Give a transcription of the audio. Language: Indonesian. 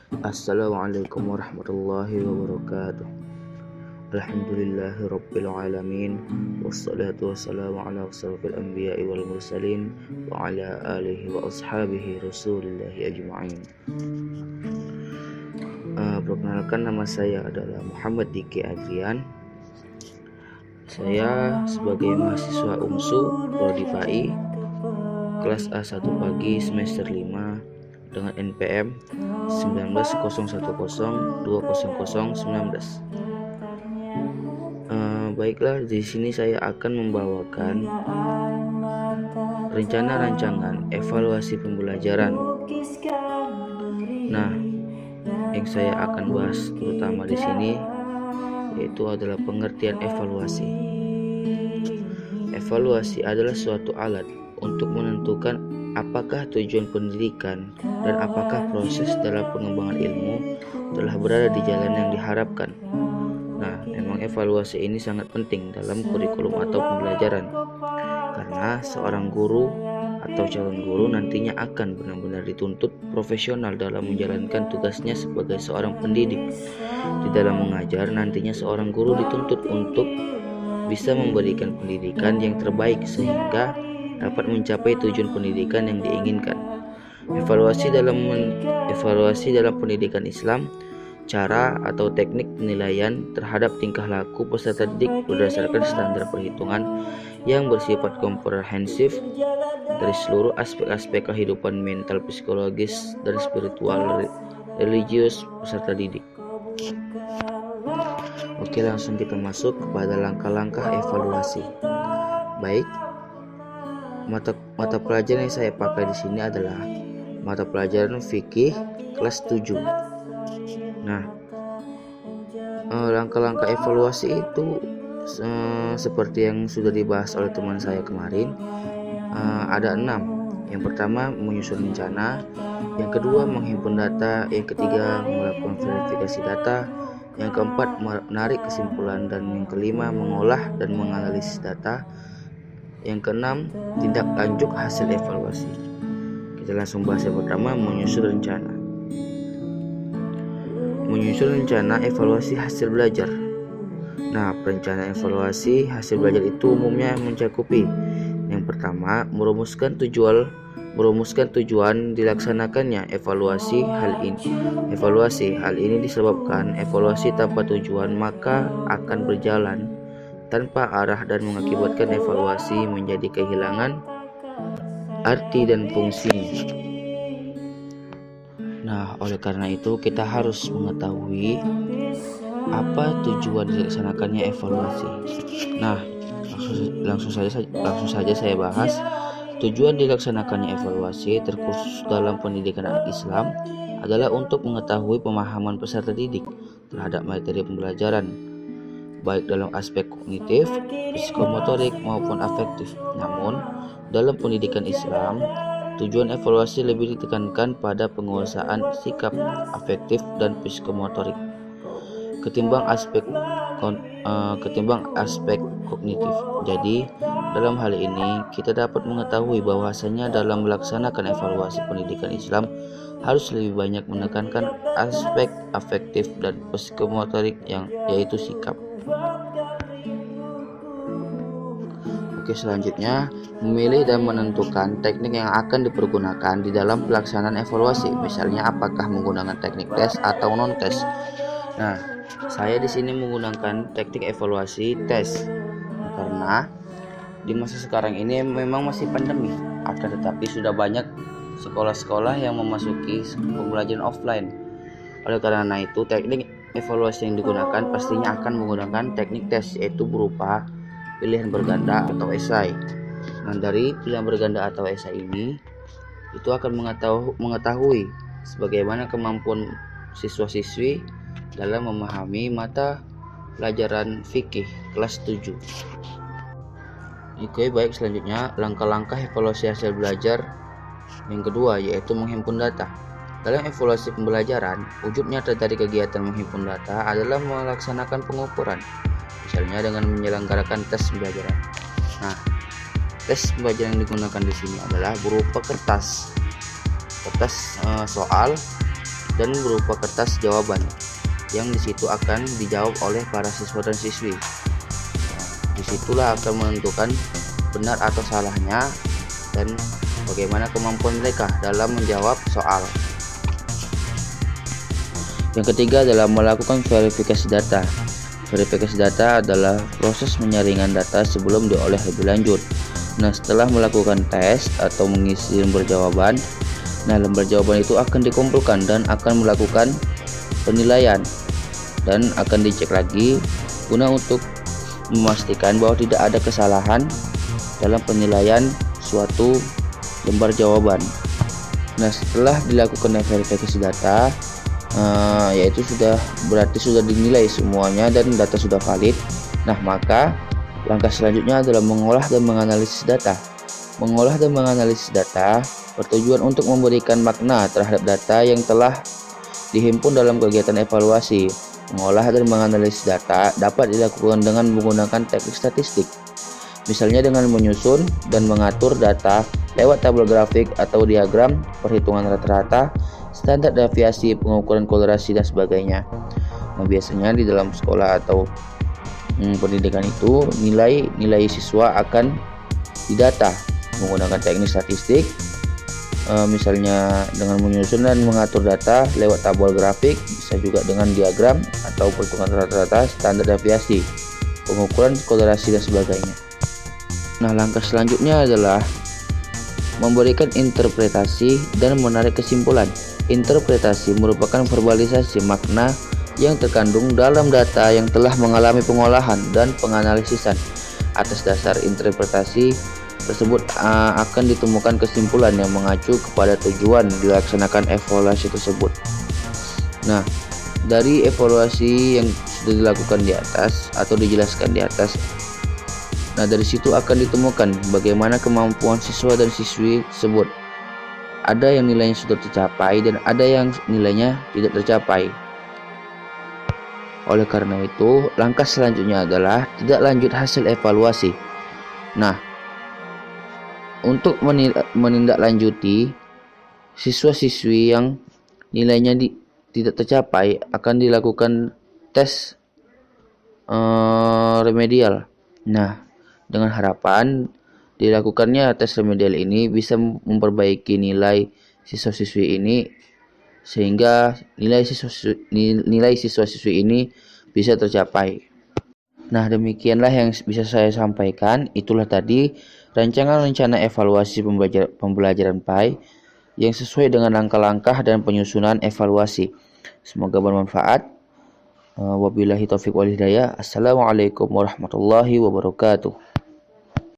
Assalamualaikum warahmatullahi wabarakatuh. Alhamdulillahirabbil alamin, wassalatu wassalamu ala asyrofil anbiya'i wal mursalin wa ala alihi wa ashabihi rasulillahi ajma'in. Perkenalkan, nama saya adalah Muhammad Diki Adrian. Saya sebagai mahasiswa UMSU Prodi PAI kelas A1 pagi semester 5 dengan NPM 19.010.20019. Baiklah, di sini saya akan membawakan rencana rancangan evaluasi pembelajaran. Nah, yang saya akan bahas terutama di sini yaitu adalah pengertian evaluasi. Evaluasi adalah suatu alat untuk menentukan apakah tujuan pendidikan dan apakah proses dalam pengembangan ilmu telah berada di jalan yang diharapkan. Nah, memang evaluasi ini sangat penting dalam kurikulum atau pembelajaran, karena seorang guru atau calon guru nantinya akan benar-benar dituntut profesional dalam menjalankan tugasnya sebagai seorang pendidik. Di dalam mengajar, nantinya seorang guru dituntut untuk bisa memberikan pendidikan yang terbaik sehingga dapat mencapai tujuan pendidikan yang diinginkan. Evaluasi dalam pendidikan Islam, cara atau teknik penilaian terhadap tingkah laku peserta didik berdasarkan standar perhitungan yang bersifat komprehensif dari seluruh aspek-aspek kehidupan mental, psikologis, dan spiritual religius peserta didik. Oke, langsung kita masuk kepada langkah-langkah evaluasi. Baik, mata pelajaran yang saya pakai di sini adalah mata pelajaran fikih kelas 7. Nah, langkah-langkah evaluasi itu seperti yang sudah dibahas oleh teman saya kemarin, ada 6. Yang pertama, menyusun rencana. Yang kedua, menghimpun data. Yang ketiga, melakukan verifikasi data. Yang keempat, menarik kesimpulan. Dan yang kelima, mengolah dan menganalisis data. Yang keenam, tindak lanjut hasil evaluasi. Kita langsung bahas yang pertama, menyusun rencana. Menyusun rencana evaluasi hasil belajar. Nah, perencanaan evaluasi hasil belajar itu umumnya mencakupi: yang pertama, merumuskan tujuan dilaksanakannya evaluasi. Hal ini disebabkan evaluasi tanpa tujuan maka akan berjalan tanpa arah dan mengakibatkan evaluasi menjadi kehilangan arti dan fungsinya. Nah, oleh karena itu kita harus mengetahui apa tujuan dilaksanakannya evaluasi. Nah, langsung saja saya bahas. Tujuan dilaksanakannya evaluasi terkhusus dalam pendidikan Islam adalah untuk mengetahui pemahaman peserta didik terhadap materi pembelajaran, baik dalam aspek kognitif, psikomotorik maupun afektif. Namun, dalam pendidikan Islam, tujuan evaluasi lebih ditekankan pada penguasaan sikap afektif dan psikomotorik ketimbang aspek kognitif. Jadi, dalam hal ini kita dapat mengetahui bahwasanya dalam melaksanakan evaluasi pendidikan Islam harus lebih banyak menekankan aspek afektif dan psikomotorik yaitu sikap. Oke, selanjutnya memilih dan menentukan teknik yang akan dipergunakan di dalam pelaksanaan evaluasi. Misalnya apakah menggunakan teknik tes atau non tes. Nah, saya di sini menggunakan teknik evaluasi tes karena di masa sekarang ini memang masih pandemi, akan tetapi sudah banyak sekolah-sekolah yang memasuki pembelajaran offline. Oleh karena itu, teknik evaluasi yang digunakan pastinya akan menggunakan teknik tes, yaitu berupa pilihan berganda atau esai. Nah, dari pilihan berganda atau esai ini itu akan mengetahui sebagaimana kemampuan siswa-siswi dalam memahami mata pelajaran fikih kelas 7. Oke, baik, selanjutnya langkah-langkah evaluasi hasil belajar yang kedua yaitu menghimpun data. Dalam evaluasi pembelajaran, wujud nyata dari kegiatan menghimpun data adalah melaksanakan pengukuran, misalnya dengan menyelenggarakan tes pembelajaran. Nah, tes pembelajaran yang digunakan di sini adalah berupa kertas soal dan berupa kertas jawaban yang disitu akan dijawab oleh para siswa dan siswi. Disitulah akan menentukan benar atau salahnya dan bagaimana kemampuan mereka dalam menjawab soal. Yang ketiga adalah melakukan verifikasi data. Verifikasi data adalah proses menyaringkan data sebelum diolah lebih lanjut. Nah, setelah melakukan tes atau mengisi lembar jawaban, lembar jawaban itu akan dikumpulkan dan akan melakukan penilaian dan akan dicek lagi guna untuk memastikan bahwa tidak ada kesalahan dalam penilaian suatu lembar jawaban. Nah, setelah dilakukan verifikasi data, yaitu berarti sudah dinilai semuanya dan data sudah valid. Nah, maka langkah selanjutnya adalah mengolah dan menganalisis data. Mengolah dan menganalisis data bertujuan untuk memberikan makna terhadap data yang telah dihimpun dalam kegiatan evaluasi. Mengolah dan menganalisis data dapat dilakukan dengan menggunakan teknik statistik, misalnya dengan menyusun dan mengatur data lewat tabel grafik atau diagram, perhitungan rata-rata, standar deviasi, pengukuran kolerasi, dan sebagainya. Nah, biasanya di dalam sekolah atau pendidikan itu nilai siswa akan didata menggunakan teknik statistik, misalnya dengan menyusun dan mengatur data lewat tabel grafik, bisa juga dengan diagram atau perhitungan rata-rata, standar deviasi, pengukuran kolerasi, dan sebagainya. Nah, langkah selanjutnya adalah memberikan interpretasi dan menarik kesimpulan. Interpretasi merupakan verbalisasi makna yang terkandung dalam data yang telah mengalami pengolahan dan penganalisisan. Atas dasar interpretasi tersebut akan ditemukan kesimpulan yang mengacu kepada tujuan dilaksanakan evaluasi tersebut. Nah, dari evaluasi yang sudah dilakukan di atas atau dijelaskan di atas, dari situ akan ditemukan bagaimana kemampuan siswa dan siswi tersebut. Ada yang nilainya sudah tercapai dan ada yang nilainya tidak tercapai. Oleh karena itu, langkah selanjutnya adalah tidak lanjut hasil evaluasi. Nah, untuk menindaklanjuti siswa-siswi yang nilainya tidak tercapai, akan dilakukan tes remedial. Nah, dengan harapan dilakukannya tes remedial ini bisa memperbaiki nilai siswa-siswi ini sehingga nilai siswa-siswi ini bisa tercapai. Nah, demikianlah yang bisa saya sampaikan. Itulah tadi rancangan rencana evaluasi pembelajaran PAI yang sesuai dengan langkah-langkah dan penyusunan evaluasi. Semoga bermanfaat. Wabillahi taufiq wal hidayah. Assalamualaikum warahmatullahi wabarakatuh.